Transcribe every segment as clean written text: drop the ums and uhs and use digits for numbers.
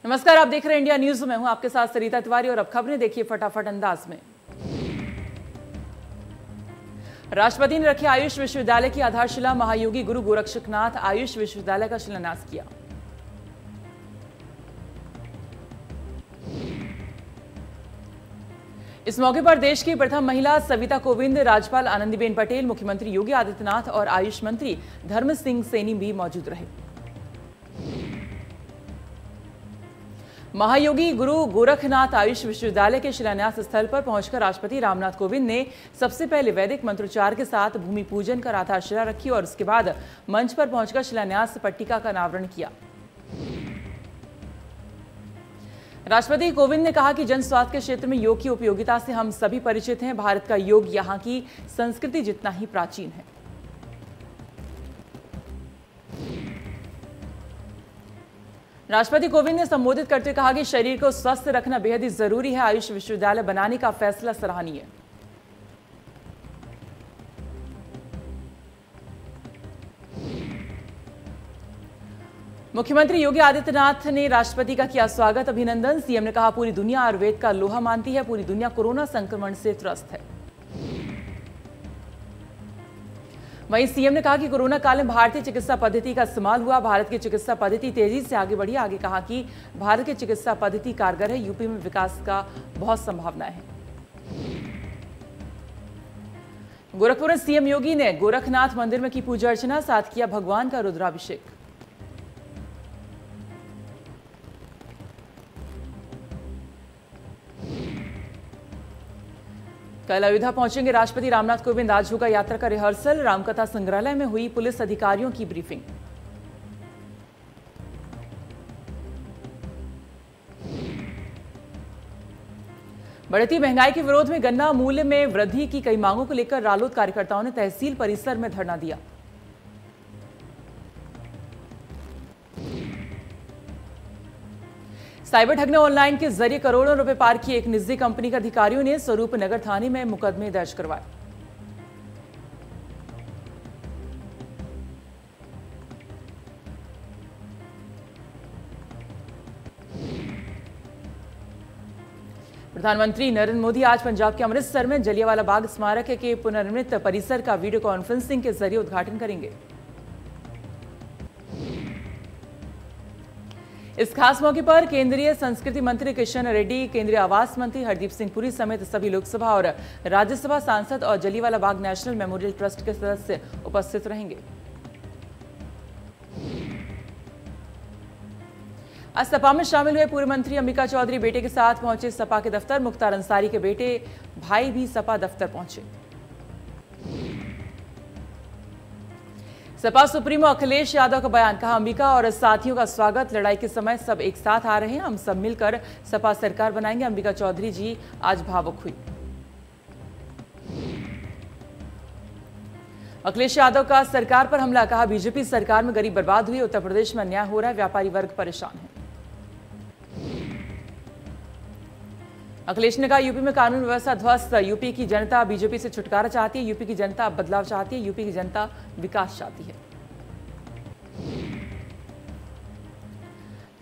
नमस्कार, आप देख रहे हैं इंडिया न्यूज। में हूं आपके साथ सरिता तिवारी और अब खबरें देखिए फटाफट अंदाज में। राष्ट्रपति ने रखे आयुष विश्वविद्यालय की आधारशिला। महायोगी गुरु गोरक्षनाथ आयुष विश्वविद्यालय का शिलान्यास किया। इस मौके पर देश की प्रथम महिला सविता कोविंद, राज्यपाल आनंदीबेन पटेल, मुख्यमंत्री योगी आदित्यनाथ और आयुष मंत्री धर्म सिंह सैनी भी मौजूद रहे। महायोगी गुरु गोरखनाथ आयुष विश्वविद्यालय के शिलान्यास स्थल पर पहुंचकर राष्ट्रपति रामनाथ कोविंद ने सबसे पहले वैदिक मंत्रोच्चार के साथ भूमि पूजन कर आधारशिला रखी और उसके बाद मंच पर पहुंचकर शिलान्यास पट्टिका का अनावरण किया। राष्ट्रपति कोविंद ने कहा कि जन स्वास्थ्य के क्षेत्र में योग की उपयोगिता से हम सभी परिचित हैं। भारत का योग यहाँ की संस्कृति जितना ही प्राचीन है। राष्ट्रपति कोविंद ने संबोधित करते हुए कहा कि शरीर को स्वस्थ रखना बेहद ही जरूरी है। आयुष विश्वविद्यालय बनाने का फैसला सराहनीय है। मुख्यमंत्री योगी आदित्यनाथ ने राष्ट्रपति का किया स्वागत, अभिनंदन। सीएम ने कहा पूरी दुनिया आयुर्वेद का लोहा मानती है, पूरी दुनिया कोरोना संक्रमण से त्रस्त है। वहीं सीएम ने कहा कि कोरोना काल में भारतीय चिकित्सा पद्धति का इस्तेमाल हुआ। भारत की चिकित्सा पद्धति तेजी से आगे बढ़ी। आगे कहा कि भारत की चिकित्सा पद्धति कारगर है। यूपी में विकास का बहुत संभावनाएं हैं। गोरखपुर में सीएम योगी ने गोरखनाथ मंदिर में की पूजा अर्चना, साथ किया भगवान का रुद्राभिषेक। कल अयोध्या पहुंचेंगे राष्ट्रपति रामनाथ कोविंद। आज होगा यात्रा का रिहर्सल। रामकथा संग्रहालय में हुई पुलिस अधिकारियों की ब्रीफिंग। बढ़ती महंगाई के विरोध में गन्ना मूल्य में वृद्धि की कई मांगों को लेकर रालोद कार्यकर्ताओं ने तहसील परिसर में धरना दिया। साइबर ठग ने ऑनलाइन के जरिए करोड़ों रुपए पार किए। एक निजी कंपनी के अधिकारियों ने स्वरूप नगर थाने में मुकदमे दर्ज करवाए। प्रधानमंत्री नरेंद्र मोदी आज पंजाब के अमृतसर में जलियांवाला बाग स्मारक के पुनर्निर्मित परिसर का वीडियो कॉन्फ्रेंसिंग के जरिए उद्घाटन करेंगे। इस खास मौके पर केंद्रीय संस्कृति मंत्री किशन रेड्डी, केंद्रीय आवास मंत्री हरदीप सिंह पुरी समेत सभी लोकसभा और राज्यसभा सांसद और Jallianwala Bagh national memorial trust के सदस्य उपस्थित रहेंगे। आज सपा में शामिल हुए पूर्व मंत्री अंबिका चौधरी बेटे के साथ पहुंचे सपा के दफ्तर। मुख्तार अंसारी के बेटे भाई भी सपा दफ्तर पहुंचे। सपा सुप्रीमो अखिलेश यादव का बयान, कहा अंबिका और साथियों का स्वागत। लड़ाई के समय सब एक साथ आ रहे हैं, हम सब मिलकर सपा सरकार बनाएंगे। अंबिका चौधरी जी आज भावुक हुई। अखिलेश यादव का सरकार पर हमला, कहा बीजेपी सरकार में गरीब बर्बाद हुई, उत्तर प्रदेश में अन्याय हो रहा है, व्यापारी वर्ग परेशान है। अखिलेश ने कहा यूपी में कानून व्यवस्था ध्वस्त, यूपी की जनता बीजेपी से छुटकारा चाहती है, यूपी की जनता बदलाव चाहती है, यूपी की जनता विकास चाहती है।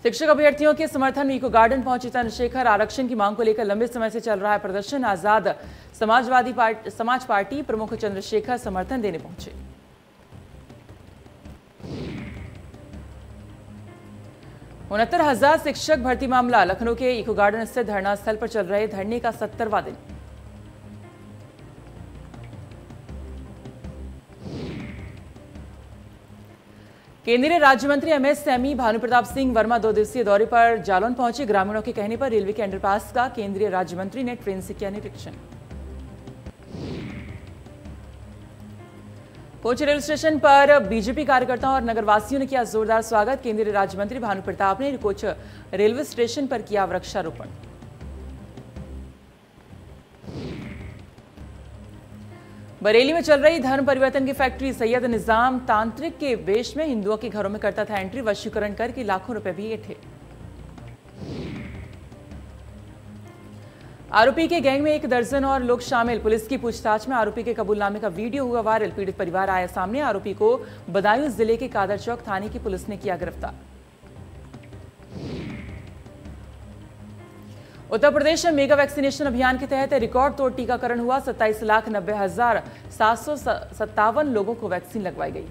शिक्षक अभ्यर्थियों के समर्थन में इको गार्डन पहुंचे चंद्रशेखर। आरक्षण की मांग को लेकर लंबे समय से चल रहा है प्रदर्शन। आजाद समाज पार्टी प्रमुख चंद्रशेखर समर्थन देने पहुंचे। उनहत्तर 69,000 शिक्षक भर्ती मामला, लखनऊ के इको गार्डन स्थित धरना स्थल पर चल रहे धरने का 70वां दिन। केंद्रीय राज्य मंत्री एमएसएमई भानुप्रताप सिंह वर्मा 2 दिवसीय दौरे पर जालौन पहुंचे। ग्रामीणों के कहने पर रेलवे के अंडरपास का केंद्रीय राज्य मंत्री ने ट्रेन से किया निरीक्षण। कोच रेलवे स्टेशन पर बीजेपी कार्यकर्ताओं और नगरवासियों ने किया जोरदार स्वागत। केंद्रीय राज्य मंत्री भानु प्रताप ने कोच रेलवे स्टेशन पर किया वृक्षारोपण। बरेली में चल रही धर्म परिवर्तन की फैक्ट्री, सैयद निजाम तांत्रिक के वेश में हिंदुओं के घरों में करता था एंट्री, वशीकरण करके लाखों रुपए भी ऐंठे। आरोपी के गैंग में 1 दर्जन और लोग शामिल। पुलिस की पूछताछ में आरोपी के कबूलनामे का वीडियो हुआ वायरल। पीड़ित परिवार आया सामने। आरोपी को बदायूं जिले के कादर चौक थाने की पुलिस ने किया गिरफ्तार। उत्तर प्रदेश में मेगा वैक्सीनेशन अभियान के तहत रिकॉर्ड तोड़ टीकाकरण हुआ। 27,90,757 लोगों को वैक्सीन लगवाई गई।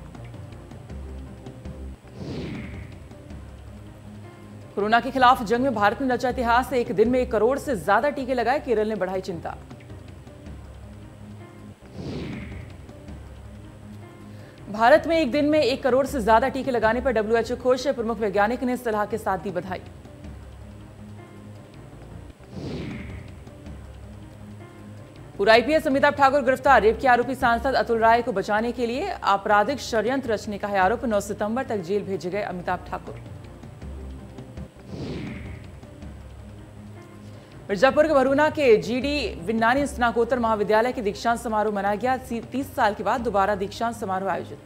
कोरोना के खिलाफ जंग में भारत ने रचा इतिहास। एक दिन में 1 करोड़ से ज्यादा टीके लगाए, केरल ने बढ़ाई चिंता। भारत में एक दिन में 1 करोड़ से ज्यादा टीके लगाने पर WHO खुश। प्रमुख वैज्ञानिक ने सलाह के साथ दी बधाई। पूर्व IPS अमिताभ ठाकुर गिरफ्तार। रेप के आरोपी सांसद अतुल राय को बचाने के लिए आपराधिक षड्यंत्र रचने का है आरोप। 9 सितंबर तक जेल भेजे गए अमिताभ ठाकुर। मिर्जापुर के भरूना के GD विन्नानी स्नाकोत्तर महाविद्यालय के दीक्षांत समारोह मनाया गया। 30 साल के बाद दोबारा दीक्षांत समारोह आयोजित।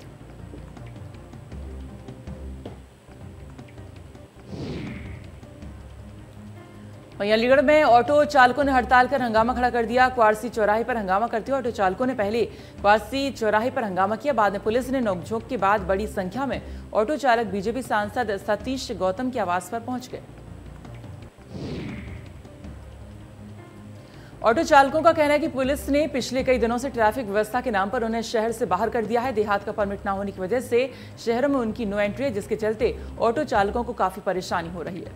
वहीं अलीगढ़ में ऑटो चालकों ने हड़ताल कर हंगामा खड़ा कर दिया। क्वारसी चौराहे पर हंगामा करते हुए ऑटो चालकों ने पहले क्वारसी चौराहे पर हंगामा किया। बाद में पुलिस ने नोकझोंक के बाद बड़ी संख्या में ऑटो चालक BJP सांसद सतीश गौतम के आवास पर पहुंच गए। ऑटो चालकों का कहना है कि पुलिस ने पिछले कई दिनों से ट्रैफिक व्यवस्था के नाम पर उन्हें शहर से बाहर कर दिया है। देहात का परमिट न होने की वजह से शहरों में उनकी नो एंट्री है, जिसके चलते ऑटो चालकों को काफी परेशानी हो रही है।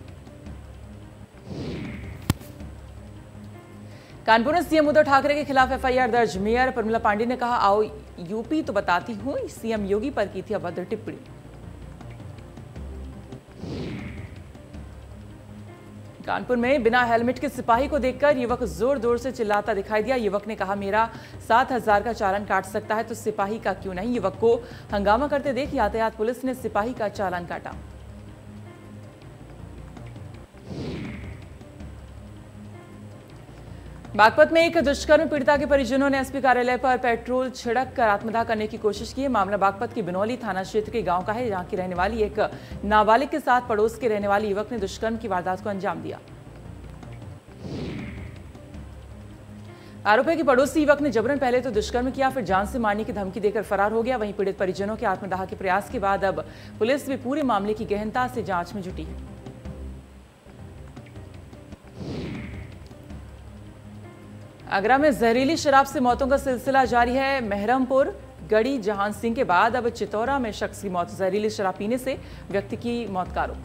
कानपुर में CM उद्धव ठाकरे के खिलाफ FIR दर्ज। मेयर प्रमिला पांडे ने कहा, आओ यूपी तो बताती हूं, CM योगी पर की थी अभद्र टिप्पणी। कानपुर में बिना हेलमेट के सिपाही को देखकर युवक जोर जोर से चिल्लाता दिखाई दिया। युवक ने कहा, मेरा 7,000 का चालान काट सकता है तो सिपाही का क्यों नहीं। युवक को हंगामा करते देख यातायात पुलिस ने सिपाही का चालान काटा। बागपत में एक दुष्कर्म पीड़िता के परिजनों ने SP कार्यालय पर पेट्रोल छिड़क कर आत्मदाह करने की कोशिश की है। मामला बागपत की बिनौली थाना क्षेत्र के गांव का है, जहां की रहने वाली एक नाबालिग के साथ पड़ोस के रहने वाले युवक ने दुष्कर्म की वारदात को अंजाम दिया। आरोप है कि पड़ोसी युवक ने जबरन पहले तो दुष्कर्म किया, फिर जान से मारने की धमकी देकर फरार हो गया। वहीं पीड़ित परिजनों के आत्मदाह के प्रयास के बाद अब पुलिस भी पूरे मामले की गहनता से जांच में जुटी है। आगरा में जहरीली शराब से मौतों का सिलसिला जारी है। मेहरमपुर गढ़ी जहान सिंह के बाद अब चितौरा में शख्स की मौत। जहरीली शराब पीने से व्यक्ति की मौत का आरोप।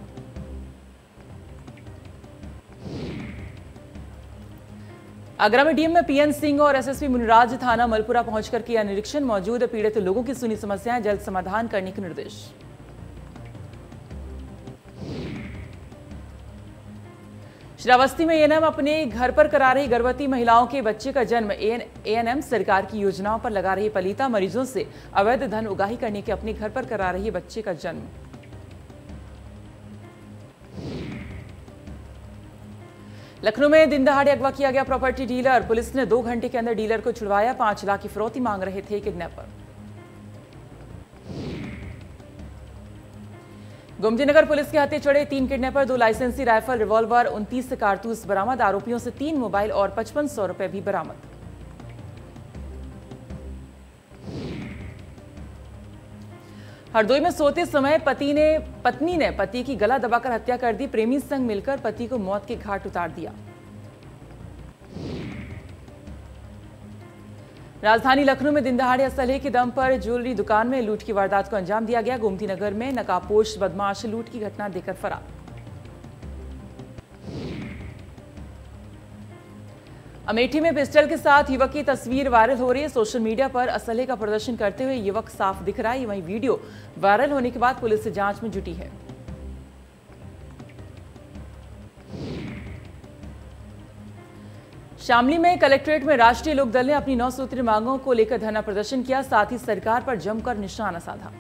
आगरा में DM PN सिंह और SSP मुनिराज थाना मलपुरा पहुंचकर किया निरीक्षण। मौजूद पीड़ित लोगों की सुनी समस्याएं जल्द समाधान करने के निर्देश। श्रावस्ती में ANM अपने घर पर करा रही गर्भवती महिलाओं के बच्चे का जन्म। ANM सरकार की योजनाओं पर लगा रही पलीता मरीजों से अवैध धन उगाही करने के अपने घर पर करा रही बच्चे का जन्म। लखनऊ में दिन दहाड़े अगवा किया गया प्रॉपर्टी डीलर। पुलिस ने 2 घंटे के अंदर डीलर को छुड़वाया। 5 लाख की फिरौती मांग रहे थे किडनैपर। गोमतीनगर पुलिस के हत्थे चढ़े 3 किडनैपर। 2 लाइसेंसी राइफल, रिवॉल्वर, 29 कारतूस बरामद। आरोपियों से 3 मोबाइल और 5500 रुपए भी बरामद। हरदोई में सोते समय पत्नी ने पति की गला दबाकर हत्या कर दी। प्रेमी संग मिलकर पति को मौत के घाट उतार दिया। राजधानी लखनऊ में दिनदहाड़े असलहे के दम पर ज्वेलरी दुकान में लूट की वारदात को अंजाम दिया गया। गोमती नगर में नकाबपोश बदमाश लूट की घटना देकर फरार। अमेठी में पिस्टल के साथ युवक की तस्वीर वायरल हो रही है। सोशल मीडिया पर असलहे का प्रदर्शन करते हुए युवक साफ दिख रहा है। वहीं वीडियो वायरल होने के बाद पुलिस जांच में जुटी है। शामली में कलेक्ट्रेट में राष्ट्रीय लोकदल ने अपनी 9 सूत्रीय मांगों को लेकर धरना प्रदर्शन किया। साथ ही सरकार पर जमकर निशाना साधा।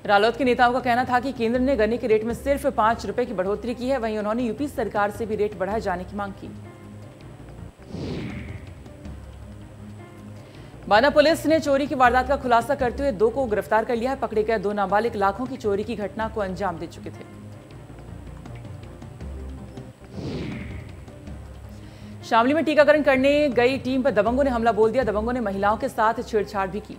रालोद के नेताओं का कहना था कि केंद्र ने गन्ने के रेट में सिर्फ 5 रुपए की बढ़ोतरी की है। वहीं उन्होंने यूपी सरकार से भी रेट बढ़ाए जाने की मांग की। बाना पुलिस ने चोरी की वारदात का खुलासा करते हुए 2 को गिरफ्तार कर लिया है। पकड़े गए 2 नाबालिग लाखों की चोरी की घटना को अंजाम दे चुके थे। शामली में टीकाकरण करने गई टीम पर दबंगों ने हमला बोल दिया। दबंगों ने महिलाओं के साथ छेड़छाड़ भी की।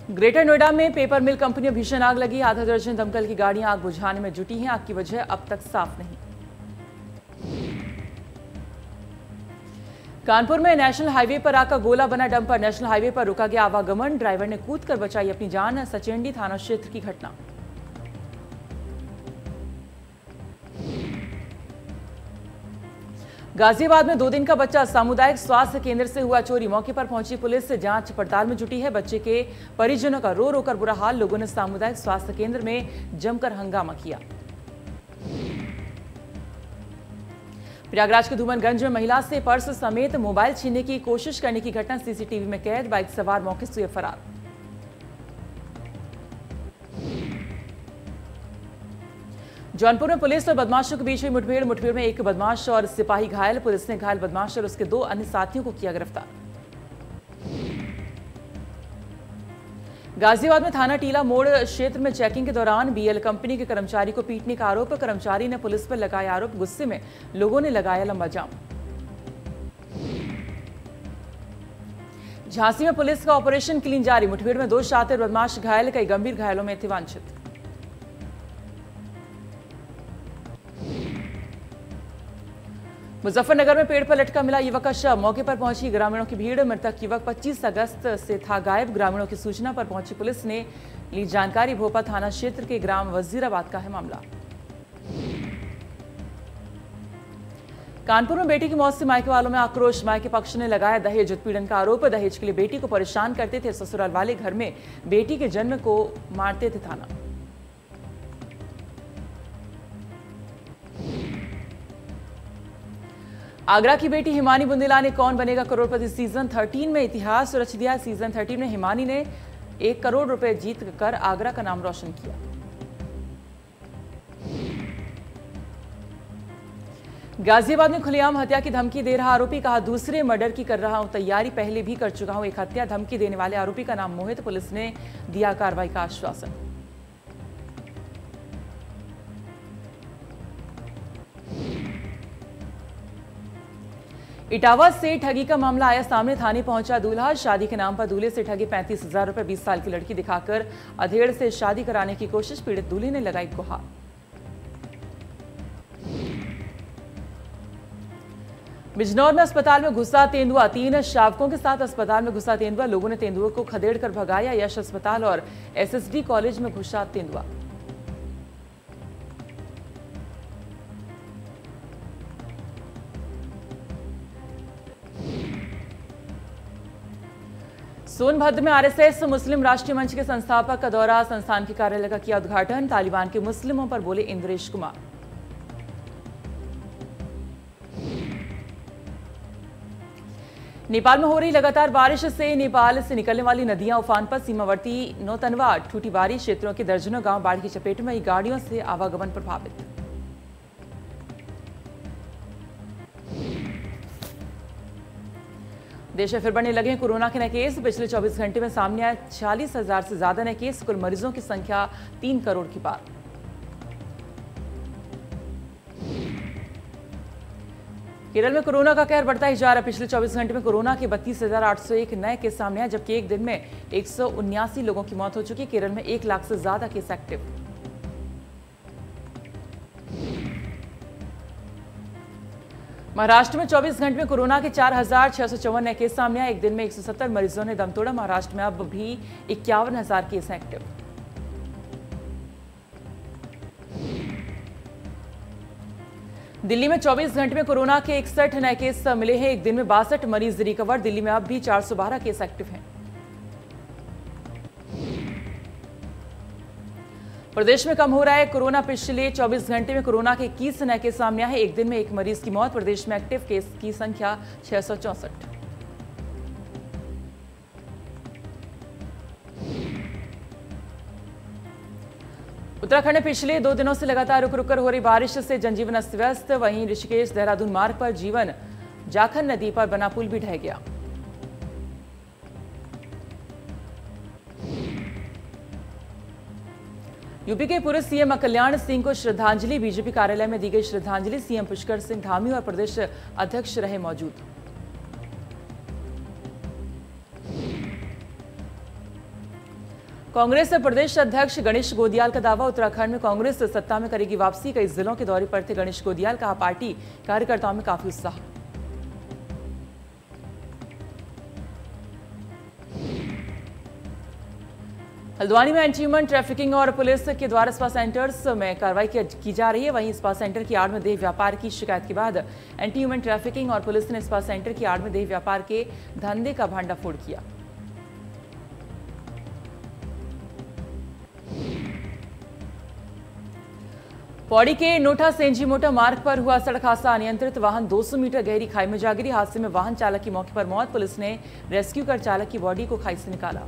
ग्रेटर नोएडा में पेपर मिल कंपनी में भीषण आग लगी। आधा दर्जन दमकल की गाड़ियां आग बुझाने में जुटी हैं। आग की वजह अब तक साफ नहीं। कानपुर में नेशनल हाईवे पर आग का गोला बना डंपर। नेशनल हाईवे पर रुका गया आवागमन। ड्राइवर ने कूदकर बचाई अपनी जान। सचेंडी थाना क्षेत्र की घटना। गाजियाबाद में 2 दिन का बच्चा सामुदायिक स्वास्थ्य केंद्र से हुआ चोरी। मौके पर पहुंची पुलिस जांच पड़ताल में जुटी है। बच्चे के परिजनों का रो रो कर बुरा हाल। लोगों ने सामुदायिक स्वास्थ्य केंद्र में जमकर हंगामा किया। प्रयागराज के धूमनगंज में महिला से पर्स समेत मोबाइल छीनने की कोशिश करने की घटना सीसीटीवी में कैद। बाइक सवार मौके से हुए फरार। जौनपुर में पुलिस और बदमाशों के बीच हुई मुठभेड़ में एक बदमाश और सिपाही घायल। पुलिस ने घायल बदमाश और उसके 2 अन्य साथियों को किया गिरफ्तार। गाजियाबाद में थाना टीला मोड़ क्षेत्र में चेकिंग के दौरान बीएल कंपनी के कर्मचारी को पीटने का आरोप। कर्मचारी ने पुलिस पर लगाया आरोप। गुस्से में लोगों ने लगाया लंबा जाम। झांसी में पुलिस का ऑपरेशन क्लीन जारी। मुठभेड़ में 2 शातिर बदमाश घायल। कई गंभीर घायलों में थे वांछित। मुजफ्फरनगर में पेड़ पर लटका मिला युवक का शव। मौके पर पहुंची ग्रामीणों की भीड़। मृतक युवक 25 अगस्त से था गायब। ग्रामीणों की सूचना पर पहुंची पुलिस ने ली जानकारी। भोपा थाना क्षेत्र के ग्राम वजीराबाद का है मामला। कानपुर में बेटी की मौत से मायके वालों में आक्रोश। मायके पक्ष ने लगाया दहेज उत्पीड़न का आरोप। दहेज के लिए बेटी को परेशान करते थे। ससुराल वाले घर में बेटी के जन्म को मारते थे थाना। आगरा की बेटी हिमानी बुंदेला ने कौन बनेगा करोड़पति सीजन 13 में इतिहास रच दिया। सीजन 13 में हिमानी ने 1 करोड़ रुपए जीत कर आगरा का नाम रोशन किया। गाजियाबाद में खुलेआम हत्या की धमकी दे रहा आरोपी। कहा दूसरे मर्डर की कर रहा हूं तैयारी। पहले भी कर चुका हूं एक हत्या। धमकी देने वाले आरोपी का नाम मोहित। पुलिस ने दिया कार्रवाई का आश्वासन। इटावा से ठगी का मामला आया सामने। थाने पहुंचा दूल्हा। शादी के नाम पर दूल्हे से ठगे 35,000 रुपए। 20 साल की लड़की दिखाकर अधेड़ से शादी कराने की कोशिश। पीड़ित दूल्हे ने लगाई गुहार। बिजनौर में अस्पताल में घुसा तेंदुआ। 3 शावकों के साथ अस्पताल में घुसा तेंदुआ। लोगों ने तेंदुए को खदेड़ कर भगाया। यश अस्पताल और एसएसडी कॉलेज में घुसा तेंदुआ। सोनभद्र में आरएसएस मुस्लिम राष्ट्रीय मंच के संस्थापक का दौरा। संस्थान के कार्यालय का किया उद्घाटन। तालिबान के मुस्लिमों पर बोले इंद्रेश कुमार। नेपाल में हो रही लगातार बारिश से नेपाल से निकलने वाली नदियां उफान पर। सीमावर्ती नौतनवा ठूठीबारी क्षेत्रों के दर्जनों गांव बाढ़ की चपेट में। गाड़ियों से आवागमन प्रभावित। देश में फिर बढ़ने लगे कोरोना के नए केस। पिछले 24 घंटे में सामने आए 46,000 से ज्यादा नए केस। कुल मरीजों की संख्या 3 करोड़ की पार। केरल में कोरोना का कहर बढ़ता ही जा रहा है। पिछले 24 घंटे में कोरोना के 32,801 नए केस सामने आए, जबकि एक दिन में 179 लोगों की मौत हो चुकी है। केरल में 1 लाख से ज्यादा केस एक्टिव। महाराष्ट्र में 24 घंटे में कोरोना के 4,654 नए केस सामने आए। एक दिन में 170 मरीजों ने दम तोड़ा। महाराष्ट्र में अब भी 51,000 केस एक्टिव। दिल्ली में 24 घंटे में कोरोना के 61 नए केस मिले हैं। एक दिन में 62 मरीज रिकवर। दिल्ली में अब भी 412 केस एक्टिव हैं। प्रदेश में कम हो रहा है कोरोना। पिछले 24 घंटे में कोरोना के 21 नए केस सामने आए। एक दिन में 1 मरीज की मौत। प्रदेश में एक्टिव केस की संख्या 664। उत्तराखंड में पिछले 2 दिनों से लगातार रुक रुक कर हो रही बारिश से जनजीवन अस्त व्यस्त। वहीं ऋषिकेश देहरादून मार्ग पर जीवन जाखन नदी पर बना पुल भी ढह गया। यूपी के पूर्व सीएम कल्याण सिंह को श्रद्धांजलि। बीजेपी कार्यालय में दी गई श्रद्धांजलि। सीएम पुष्कर सिंह धामी और प्रदेश अध्यक्ष रहे मौजूद। कांग्रेस प्रदेश अध्यक्ष गणेश गोदियाल का दावा, उत्तराखंड में कांग्रेस सत्ता में करेगी वापसी। कई जिलों के दौरे पर थे गणेश गोदियाल, कहा पार्टी कार्यकर्ताओं में काफी उत्साह। हल्द्वानी में एंटी ह्यूमन ट्रैफिकिंग और पुलिस के द्वारा स्पा सेंटर्स में कार्रवाई की जा रही है। वहीं स्पा सेंटर की आड़ में देह व्यापार की शिकायत के बाद एंटी ह्यूमन ट्रैफिकिंग और पुलिस ने स्पा सेंटर की आड़ में देह व्यापार के धंधे का भंडाफोड़ किया। पौड़ी के नोटा सेंजी मोटा मार्ग पर हुआ सड़क हादसा, अनियंत्रित वाहन 200 मीटर गहरी खाई में जा गिरी। हादसे में वाहन चालक की मौके पर मौत। पुलिस ने रेस्क्यू कर चालक की बॉडी को खाई से निकाला।